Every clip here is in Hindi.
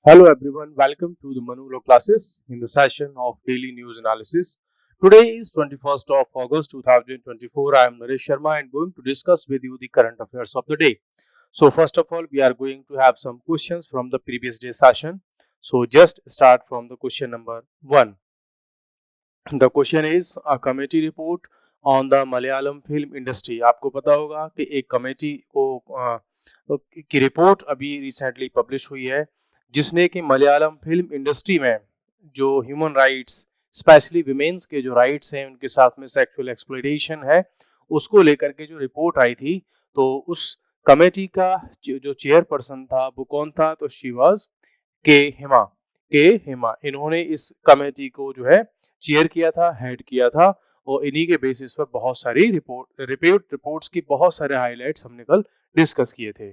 Hello everyone, welcome to the Manulo classes in the session of daily news analysis. Today is 21st of August 2024. I am Naresh Sharma and going to discuss with you the current affairs of the day. So first of all, we are going to have some questions from the previous day session. So just start from the question number 1. The question is a committee report on the Malayalam film industry. आपको पता होगा कि एक कमेटी की रिपोर्ट अभी रिसेंटली पब्लिश हुई है जिसने कि मलयालम फिल्म इंडस्ट्री में जो ह्यूमन राइट्स स्पेशली विमेंस के जो राइट्स हैं उनके साथ में सेक्सुअल एक्सप्लॉयटेशन है उसको लेकर के जो रिपोर्ट आई थी तो उस कमेटी का जो चेयरपर्सन था वो कौन था तो शी वाज के हिमा इन्होंने इस कमेटी को जो है चेयर किया था, हेड किया था और इन्हीं के बेसिस पर बहुत सारी रिपोर्ट्स की बहुत सारे हाइलाइट्स हमने कल डिस्कस किए थे.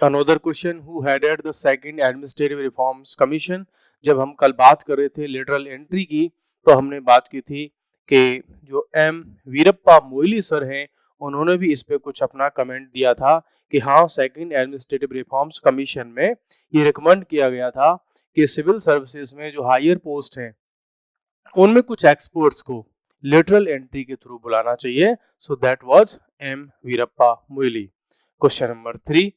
Another question, who headed the second administrative reforms commission. जब हम कल बात कर रहे थे लेटरल एंट्री की तो हमने बात की थी कि जो एम वीरप्पा मोइली सर हैं उन्होंने भी इस पे कुछ अपना कमेंट दिया था कि हाँ सेकंड एडमिनिस्ट्रेटिव रिफॉर्म्स कमीशन में ये रिकमेंड किया गया था कि सिविल सर्विसेज में जो हायर पोस्ट हैं उनमें कुछ एक्सपर्ट्स को लेटरल एंट्री के थ्रू बुलाना चाहिए. So that was M Veerappa Moily. Question number 3,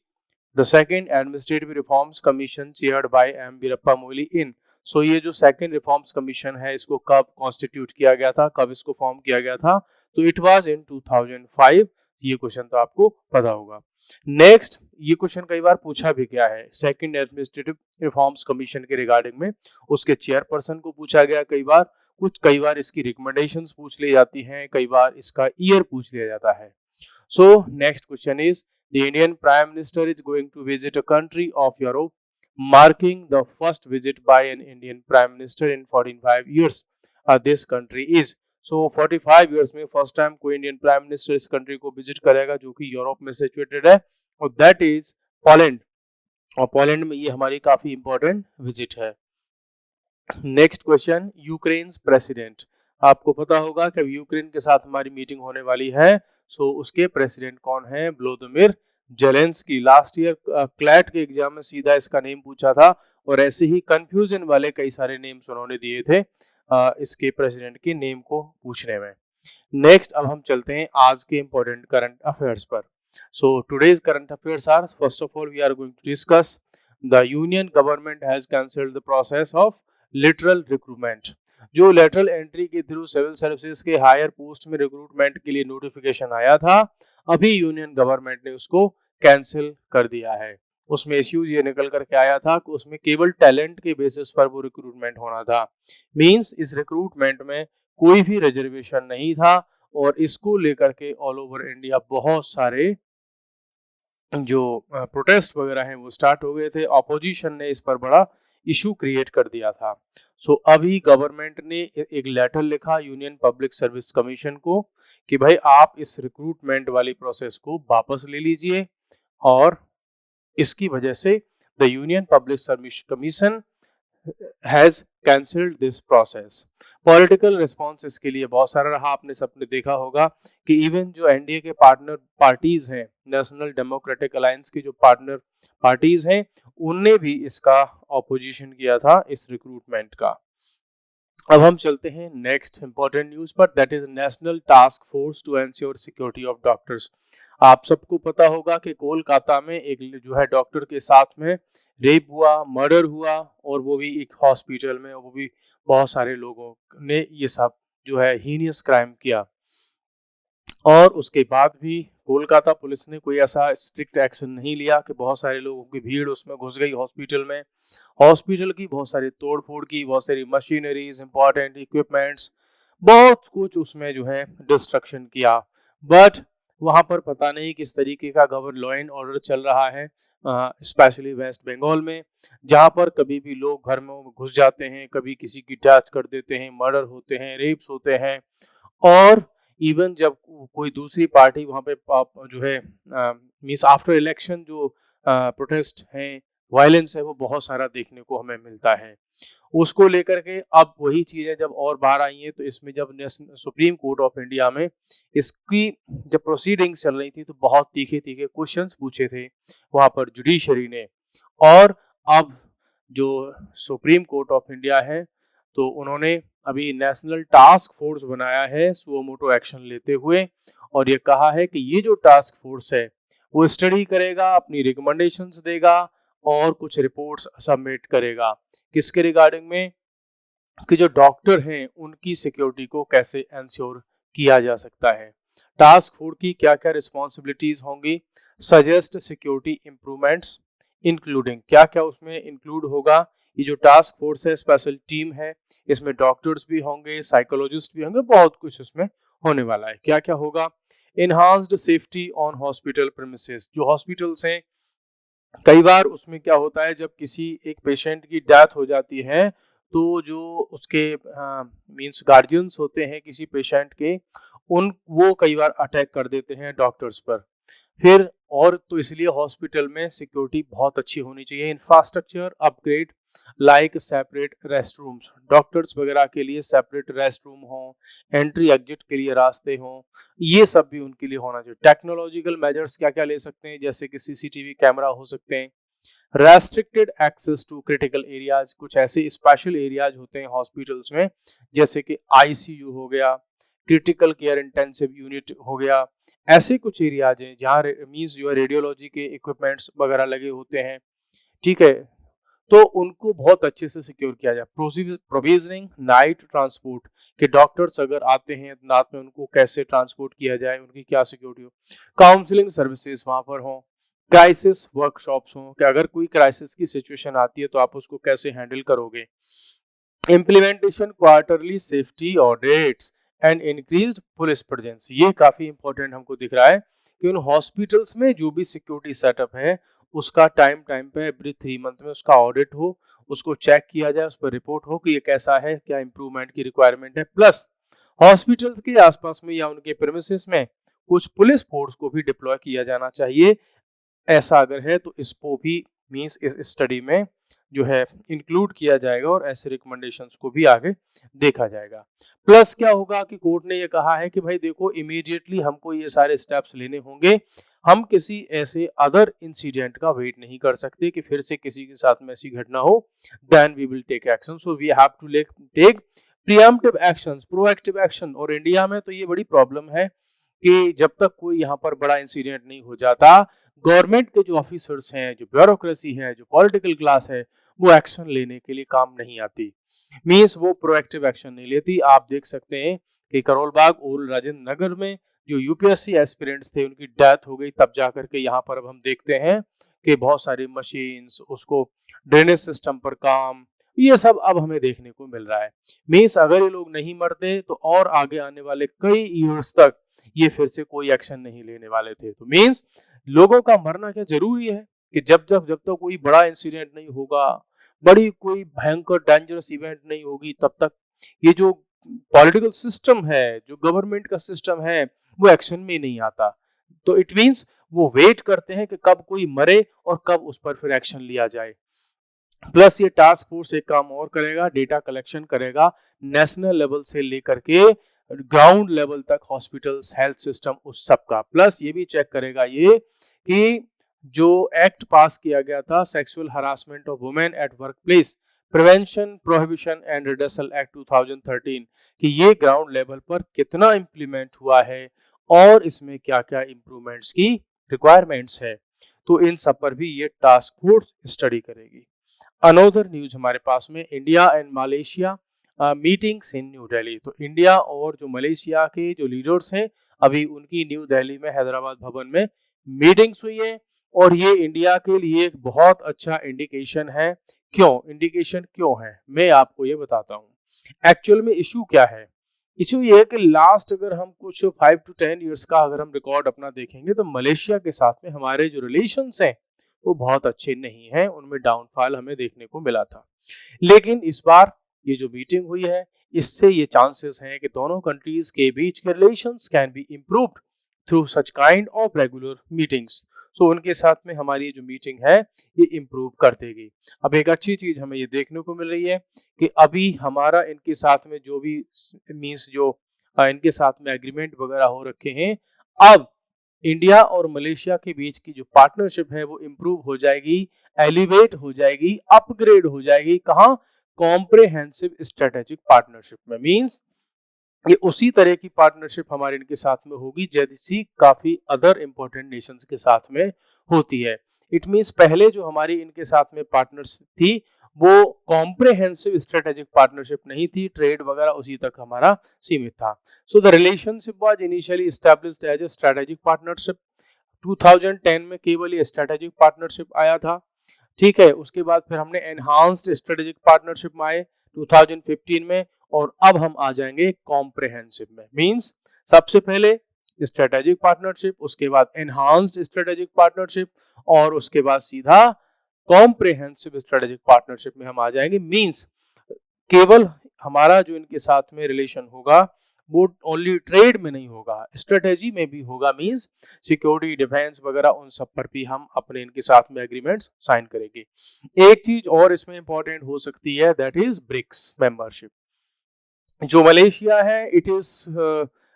the second administrative reforms commission chaired by M Veerappa Moily in. So ये जो सेकंड रिफॉर्म्स कमीशन है इसको कब कॉन्स्टिट्यूट किया गया था, कब इसको फॉर्म किया गया था, तो इट वाज इन 2005. ये क्वेश्चन तो आपको पता होगा. नेक्स्ट, ये क्वेश्चन कई बार पूछा भी गया है सेकंड एडमिनिस्ट्रेटिव रिफॉर्म्स कमीशन के रिगार्डिंग में. उसके चेयरपर्सन को पूछा गया कई बार इसकी रिकमेंडेशंस पूछ ली जाती हैं, कई बार इसका ईयर पूछ लिया जाता है. So next question is, the Indian prime minister is going to visit a country of Europe, marking the first visit by an Indian Prime Minister in 45 years. This country is. So 45 years में फर्स्ट टाइम कोई इंडियन प्राइम मिनिस्टर इस कंट्री को विजिट करेगा जो कि यूरोप में सिचुएटेड है और दैट इज पोलैंड. और पोलैंड में ये हमारी काफी इंपॉर्टेंट विजिट है. Next question, Ukraine president. आपको पता होगा कि यूक्रेन के साथ हमारी मीटिंग होने वाली है. सो उसके प्रेसिडेंट कौन है? Vladimir Zelensky. Last year CLAT के एग्जाम में सीधा इसका नेम पूछा था और ऐसे ही कंफ्यूजन वाले कई सारे नेम्स उन्होंने दिए थे इसके प्रेसिडेंट के नेम को पूछने में. नेक्स्ट, अब हम चलते हैं आज के इंपॉर्टेंट करंट अफेयर्स पर. So today's current affairs are, first of all we are going to discuss the union government has cancelled the process of literal recruitment. जो लेटरल एंट्री के थ्रू सिविल सर्विसेज के हायर पोस्ट में रिक्रूटमेंट के लिए नोटिफिकेशन आया था, अभी यूनियन गवर्नमेंट ने उसको कैंसिल कर दिया है. उसमें इश्यूज ये निकल करके आया था कि उसमें केवल टैलेंट के बेसिस पर वो रिक्रूटमेंट होना था. मींस इस रिक्रूटमेंट में कोई भी रिजर्वेशन नहीं था और इसको लेकर के ऑल ओवर इंडिया बहुत सारे जो प्रोटेस्ट वगैरह हैं वो स्टार्ट हो गए थे. ऑपोजिशन ने इस पर बड़ा इशू क्रिएट कर दिया था. सो अभी गवर्नमेंट ने एक लेटर लिखा यूनियन पब्लिक सर्विस कमीशन को कि भाई आप इस रिक्रूटमेंट वाली प्रोसेस को वापस ले लीजिए और इसकी वजह से the union public service commission has cancelled this process. Political response इसके लिए बहुत सारा रहा. आपने सबने देखा होगा कि इवन जो एनडीए के पार्टनर पार्टीज हैं, नेशनल डेमोक्रेटिक अलायंस की जो पार्टनर पार्टीज हैं, उनने भी इसका ऑपोजिशन किया था इस रिक्रूटमेंट का. अब हम चलते हैं नेक्स्ट इंपॉर्टेंट न्यूज पर, that is national task force to ensure security of doctors. आप सबको पता होगा कि कोलकाता में एक जो है डॉक्टर के साथ में रेप हुआ, मर्डर हुआ और वो भी एक हॉस्पिटल में, वो भी बहुत सारे लोगों ने ये सब जो है हीनियस क्राइम किया. और उसके बाद भी कोलकाता पुलिस ने कोई ऐसा स्ट्रिक्ट एक्शन नहीं लिया कि बहुत सारे लोगों की भीड़ उसमें घुस गई हॉस्पिटल में. हॉस्पिटल की बहुत सारी तोड़फोड़ की, बहुत सारी मशीनरीज, इंपॉर्टेंट इक्विपमेंट्स, बहुत कुछ उसमें जो है डिस्ट्रक्शन किया. बट वहां पर पता नहीं किस तरीके का लॉ एंड ऑर्डर चल रहा है, स्पेशली वेस्ट बंगाल में, जहां पर कभी भी लोग घर में घुस जाते हैं, कभी किसी की टच कर देते हैं, मर्डर होते हैं, रेप्स होते हैं. और इवन जब कोई दूसरी पार्टी वहां पे जो है मींस आफ्टर इलेक्शन जो प्रोटेस्ट हैं, वायलेंस है, वो बहुत सारा देखने को हमें मिलता है. उसको लेकर के अब वही चीजें जब और बाहर आई हैं तो इसमें जब सुप्रीम कोर्ट ऑफ इंडिया में इसकी जब प्रोसीडिंग चल रही थी तो बहुत तीखे तीखे क्वेश्चंस पूछे थे वहां पर जुडिशरी ने. और अब जो सुप्रीम कोर्ट ऑफ इंडिया है, तो उन्होंने अभी नेशनल टास्क फोर्स बनाया है सुओ मोटो एक्शन लेते हुए, और ये कहा है कि ये जो टास्क फोर्स है वो स्टडी करेगा, अपनी रिकमेंडेशंस देगा और कुछ रिपोर्ट्स सबमिट करेगा। किसके रिगार्डिंग में? कि जो डॉक्टर हैं उनकी सिक्योरिटी को कैसे इंश्योर किया जा सकता है, टास्क फोर्स की क्या क्या रिस्पॉन्सिबिलिटीज होंगी, सजेस्ट सिक्योरिटी इंप्रूवमेंट्स इंक्लूडिंग, क्या क्या उसमें इंक्लूड होगा। ये जो टास्क फोर्स है स्पेशल टीम है, इसमें डॉक्टर्स भी होंगे, साइकोलॉजिस्ट भी होंगे, बहुत कुछ इसमें होने वाला है। क्या क्या होगा? Enhanced safety on hospital premises, जो हॉस्पिटल्स हैं कई बार उसमें क्या होता है, जब किसी एक पेशेंट की डेथ हो जाती है तो जो उसके मींस गार्जियंस होते हैं किसी पेशेंट के, उन वो कई बार अटैक कर देते हैं डॉक्टर्स पर। फिर और तो इसलिए हॉस्पिटल में सिक्योरिटी बहुत अच्छी होनी चाहिए, infrastructure upgrade like separate rest rooms, doctors वगैरह के लिए सेपरेट रेस्ट रूम हो, एंट्री एग्जिट के लिए रास्ते हों, ये सब भी उनके लिए होना चाहिए। टेक्नोलॉजिकल मेजर्स क्या क्या ले सकते हैं, जैसे कि सीसीटीवी कैमरा हो सकते हैं, restricted access to critical areas, कुछ ऐसे स्पेशल एरियाज होते हैं हॉस्पिटल्स में जैसे कि आईसीयू हो गया, क्रिटिकल केयर इंटेंसिव यूनिट हो गया, ऐसे कुछ एरियाज हैं जहाँ मींस जो है रेडियोलॉजी के इक्विपमेंट्स वगैरह लगे होते हैं, ठीक है, तो उनको बहुत अच्छे से सिक्योर किया जाए। प्रोविजनिंग नाइट ट्रांसपोर्ट, कि डॉक्टर्स अगर आते हैं रात में उनको कैसे ट्रांसपोर्ट किया जाए, उनकी क्या सिक्योरिटी हो। काउंसलिंग सर्विसेज वहां पर हो, क्राइसिस वर्कशॉप्स हो कि अगर कोई क्राइसिस की सिचुएशन आती है तो आप उसको कैसे हैंडल करोगे। Implementation quarterly safety audits and increased police presence, ये काफी इंपॉर्टेंट हमको दिख रहा है कि उन हॉस्पिटल्स में जो भी सिक्योरिटी सेटअप है उसका टाइम टाइम पे एवरी 3 मंथ में उसका ऑडिट हो, उसको चेक किया जाए, उस पर रिपोर्ट हो कि ये कैसा है, क्या इंप्रूवमेंट की रिक्वायरमेंट है। प्लस हॉस्पिटल्स के आसपास में या उनके प्रेमिसेस में कुछ पुलिस फोर्स को भी डिप्लॉय किया जाना चाहिए। ऐसा अगर है तो इसको भी मींस इस स्टडी में जो है इंक्लूड किया जाएगा और ऐसे रिकमेंडेशंस को भी आगे देखा जाएगा। प्लस क्या होगा कि कोर्ट ने ये कहा है कि भाई देखो इमीडिएटली हमको ये सारे स्टेप्स लेने होंगे, हम किसी ऐसे अदर इंसिडेंट का वेट नहीं कर सकते कि फिर से किसी के साथ में ऐसी घटना हो, then we will take action. So we have to take preemptive actions, proactive action. और इंडिया में तो ये बड़ी प्रॉब्लम है कि जब तक कोई यहाँ पर बड़ा इंसिडेंट नहीं हो जाता, गवर्नमेंट के जो ऑफिसर्स हैं, जो ब्यूरोक्रेसी है, जो पॉलिटिकल क्लास है, वो एक्शन लेने के लिए काम नहीं आती, मीन्स वो प्रोएक्टिव एक्शन नहीं लेती। आप देख सकते हैं कि करोल बाग और राजेंद्र नगर में जो यूपीएससी एस्पिरेंट्स थे उनकी डेथ हो गई, तब जाकर के यहाँ पर अब हम देखते हैं कि बहुत सारी मशीन्स, उसको ड्रेनेज सिस्टम पर काम, ये सब अब हमें देखने को मिल रहा है। मीन्स अगर ये लोग नहीं मरते तो और आगे आने वाले कई ईयर्स तक ये फिर से कोई एक्शन नहीं लेने वाले थे। तो मीन्स लोगों का मरना क्या जरूरी है कि जब तक कोई बड़ा इंसिडेंट नहीं होगा, बड़ी कोई भयंकर डेंजरस इवेंट नहीं होगी, तब तक ये जो पॉलिटिकल सिस्टम है, जो गवर्नमेंट का सिस्टम है, वो एक्शन में नहीं आता। तो इट मीन्स वो वेट करते हैं कि कब कोई मरे और कब उस पर फिर एक्शन लिया जाए। प्लस ये टास्क फोर्स एक काम और करेगा, डेटा कलेक्शन करेगा नेशनल लेवल से लेकर के ग्राउंड लेवल तक, हॉस्पिटल्स, हेल्थ सिस्टम, उस सब का। प्लस ये भी चेक करेगा ये कि जो एक्ट पास किया गया था, sexual harassment of women at work place prevention prohibition and redressal act 2013, कि ये ग्राउंड लेवल पर कितना इम्प्लीमेंट हुआ है और इसमें क्या क्या इम्प्रूवमेंट्स की रिक्वायरमेंट्स है। तो इन सब पर भी ये टास्क फोर्स स्टडी करेगी। अनोदर न्यूज हमारे पास में, India and Malaysia meetings in new Delhi. तो इंडिया और जो मलेशिया के जो लीडर्स हैं अभी उनकी न्यू दिल्ली में हैदराबाद भवन में मीटिंग्स हुई है, और ये इंडिया के लिए एक बहुत अच्छा इंडिकेशन है। क्यों इंडिकेशन क्यों है, मैं आपको ये बताता हूँ। एक्चुअल में इशू क्या है? इशू ये है कि लास्ट अगर हम कुछ 5 to 10 ईयर्स का अगर हम रिकॉर्ड अपना देखेंगे तो मलेशिया के साथ में हमारे जो रिलेशंस हैं वो बहुत अच्छे नहीं हैं, उनमें डाउनफॉल हमें देखने को मिला था। लेकिन इस बार ये जो मीटिंग हुई है, इससे ये चांसेस हैं कि दोनों कंट्रीज के बीच के relations can be improved through such kind of regular meetings. So उनके साथ में हमारी जो मीटिंग है ये इम्प्रूव कर देगी। अब एक अच्छी चीज हमें ये देखने को मिल रही है कि अभी हमारा इनके साथ में जो भी मीन्स जो इनके साथ में एग्रीमेंट वगैरह हो रखे हैं, अब इंडिया और मलेशिया के बीच की जो पार्टनरशिप है वो इम्प्रूव हो जाएगी, एलिवेट हो जाएगी, अपग्रेड हो जाएगी। कहाँ? कॉम्प्रिहेंसिव स्ट्रेटेजिक पार्टनरशिप में। मींस ये उसी तरह की पार्टनरशिप हमारे इनके साथ में होगी जैसी काफी अदर इंपॉर्टेंट नेशंस के साथ में होती है। इट मींस पहले जो हमारी इनके साथ में पार्टनरशिप थी वो कॉम्प्रिहेंसिव स्ट्रेटेजिक पार्टनरशिप नहीं थी, ट्रेड वगैरह उसी तक हमारा सीमित था। So the relationship was initially established as a strategic partnership. 2010 में केवल ये स्ट्रेटेजिक पार्टनरशिप आया था, ठीक है। उसके बाद फिर हमने एनहांस्ड स्ट्रेटेजिक पार्टनरशिप में आए 2015 में, और अब हम आ जाएंगे कॉम्प्रिहेंसिव में। मींस सबसे पहले स्ट्रेटेजिक पार्टनरशिप, उसके बाद एनहांस्ड स्ट्रेटेजिक पार्टनरशिप, और उसके बाद सीधा कॉम्प्रिहेंसिव स्ट्रेटेजिक पार्टनरशिप में हम आ जाएंगे। मींस केवल हमारा जो इनके साथ में रिलेशन होगा वो ओनली ट्रेड में नहीं होगा, स्ट्रेटेजी में भी होगा। मींस सिक्योरिटी, डिफेंस वगैरह उन सब पर भी हम अपने इनके साथ में एग्रीमेंट्स साइन करेंगे। एक चीज और इसमें इंपॉर्टेंट हो सकती है, दैट इज ब्रिक्स मेंबरशिप। जो मलेशिया है, it is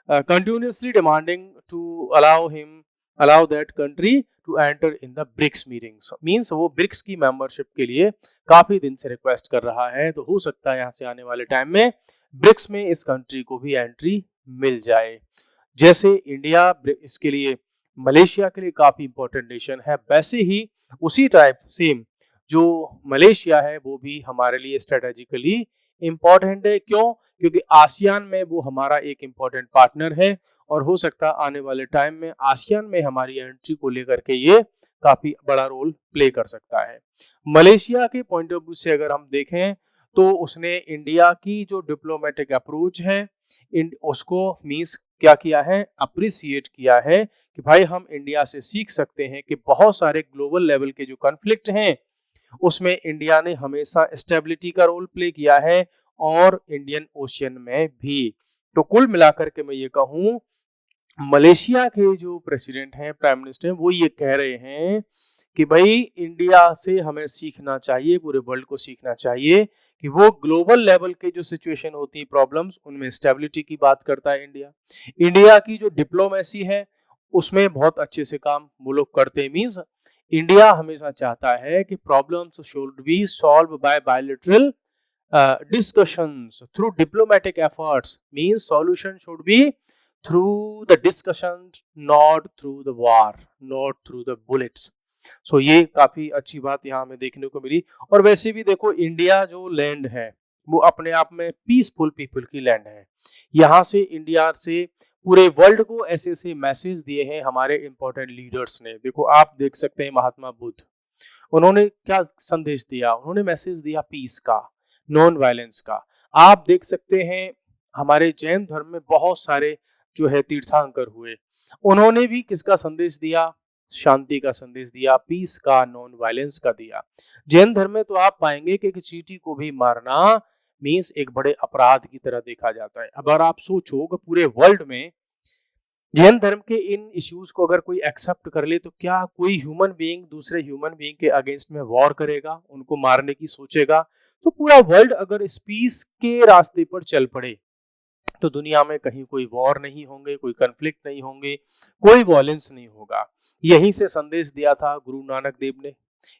continuously demanding to allow that country to enter in the BRICS meetings. Means वो ब्रिक्स की मेंबरशिप के लिए काफी दिन से रिक्वेस्ट कर रहा है, तो हो सकता है यहाँ से आने वाले टाइम में ब्रिक्स में इस कंट्री को भी एंट्री मिल जाए। जैसे इंडिया इसके लिए मलेशिया के लिए काफी इंपॉर्टेंट नेशन है, वैसे ही उसी टाइप सेम जो मलेशिया है वो भी हमारे लिए स्ट्रेटेजिकली इंपॉर्टेंट है। क्यों? क्योंकि आसियान में वो हमारा एक इंपॉर्टेंट पार्टनर है, और हो सकता है आने वाले टाइम में आसियान में हमारी एंट्री को लेकर के ये काफी बड़ा रोल प्ले कर सकता है। मलेशिया के पॉइंट ऑफ व्यू से अगर हम देखें तो उसने इंडिया की जो डिप्लोमेटिक अप्रोच है उसको मींस क्या किया है, अप्रिसिएट किया है कि भाई हम इंडिया से सीख सकते हैं कि बहुत सारे ग्लोबल लेवल के जो कॉन्फ्लिक्ट हैं उसमें इंडिया ने हमेशा स्टेबिलिटी का रोल प्ले किया है, और इंडियन ओशियन में भी। तो कुल मिलाकर के मैं ये कहूँ, मलेशिया के जो प्रेसिडेंट हैं, प्राइम मिनिस्टर हैं, वो ये कह रहे हैं कि भाई इंडिया से हमें सीखना चाहिए, पूरे वर्ल्ड को सीखना चाहिए कि वो ग्लोबल लेवल के जो सिचुएशन होती है, प्रॉब्लम्स, उनमें स्टेबिलिटी की बात करता है इंडिया। इंडिया की जो डिप्लोमेसी है उसमें बहुत अच्छे से काम वो लोग करते हैं। मींस इंडिया हमेशा चाहता है कि problems should be solve by bilateral discussions through diplomatic efforts। means solution should be through the discussions, not through the war, not through the bullets। so ये काफी अच्छी बात यहाँ हमें देखने को मिली। और वैसे भी देखो, इंडिया जो लैंड है वो अपने आप में पीसफुल पीपल की लैंड है। यहाँ से इंडिया से पूरे वर्ल्ड को ऐसे ऐसे मैसेज दिए हैं हमारे इंपॉर्टेंट लीडर्स ने। देखो आप देख सकते हैं महात्मा बुद्ध, उन्होंने क्या संदेश दिया, उन्होंने मैसेज दिया पीस का, नॉन वायलेंस का। आप देख सकते हैं हमारे जैन धर्म में बहुत सारे जो है तीर्थंकर हुए, उन्होंने भी किसका संदेश दिया, शांति का संदेश दिया, पीस का, नॉन वायलेंस का दिया। जैन धर्म में तो आप पाएंगे कि चींटी को भी मारना मींस एक बड़े अपराध की तरह देखा जाता है। अगर आप सोचो कि पूरे वर्ल्ड में जैन धर्म के इन इश्यूज को अगर कोई एक्सेप्ट कर ले तो क्या कोई ह्यूमन बीइंग दूसरे ह्यूमन बीइंग के अगेंस्ट में वॉर करेगा, उनको मारने की सोचेगा? तो पूरा वर्ल्ड अगर इस पीस के रास्ते पर चल पड़े तो दुनिया में कहीं कोई वॉर नहीं होंगे, कोई कन्फ्लिक्ट नहीं होंगे, कोई वॉयलेंस नहीं होगा। यहीं से संदेश दिया था गुरु नानक देव ने,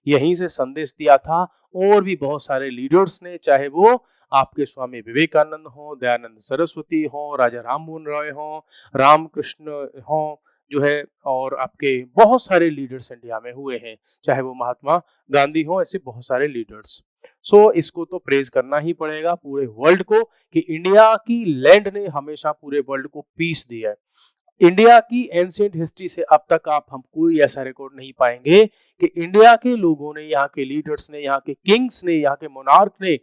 यहीं से संदेश दिया था और भी बहुत सारे लीडर्स ने, चाहे वो आपके स्वामी विवेकानंद हो, दयानंद सरस्वती हो, राजा राम मोहन रॉय हो, रामकृष्ण हो जो है, और आपके बहुत सारे लीडर्स इंडिया में हुए हैं, चाहे वो महात्मा गांधी हो, ऐसे बहुत सारे लीडर्स। सो इसको तो प्रेज करना ही पड़ेगा पूरे वर्ल्ड को कि इंडिया की लैंड ने हमेशा पूरे वर्ल्ड को पीस दिया है। इंडिया की एंशिएंट हिस्ट्री से अब तक आप हम कोई ऐसा रिकॉर्ड नहीं पाएंगे कि इंडिया के लोगों ने, यहाँ के लीडर्स ने, यहाँ के किंग्स ने, यहाँ के मोनार्क ने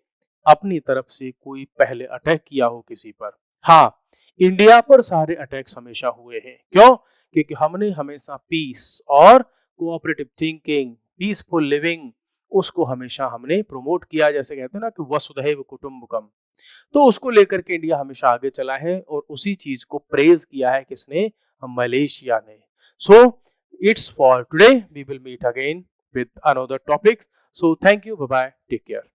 अपनी तरफ से कोई पहले अटैक किया हो किसी पर। हाँ, इंडिया पर सारे अटैक्स हमेशा हुए हैं। क्यों? क्योंकि हमने हमेशा पीस और कोऑपरेटिव थिंकिंग, पीसफुल लिविंग, उसको हमेशा हमने प्रमोट किया। जैसे कहते हैं ना कि वसुधैव कुटुंबकम, तो उसको लेकर के इंडिया हमेशा आगे चला है और उसी चीज को प्रेज किया है किसने? मलेशिया ने। So it's for today, we will meet again with another topics. So thank you, bye bye, take care.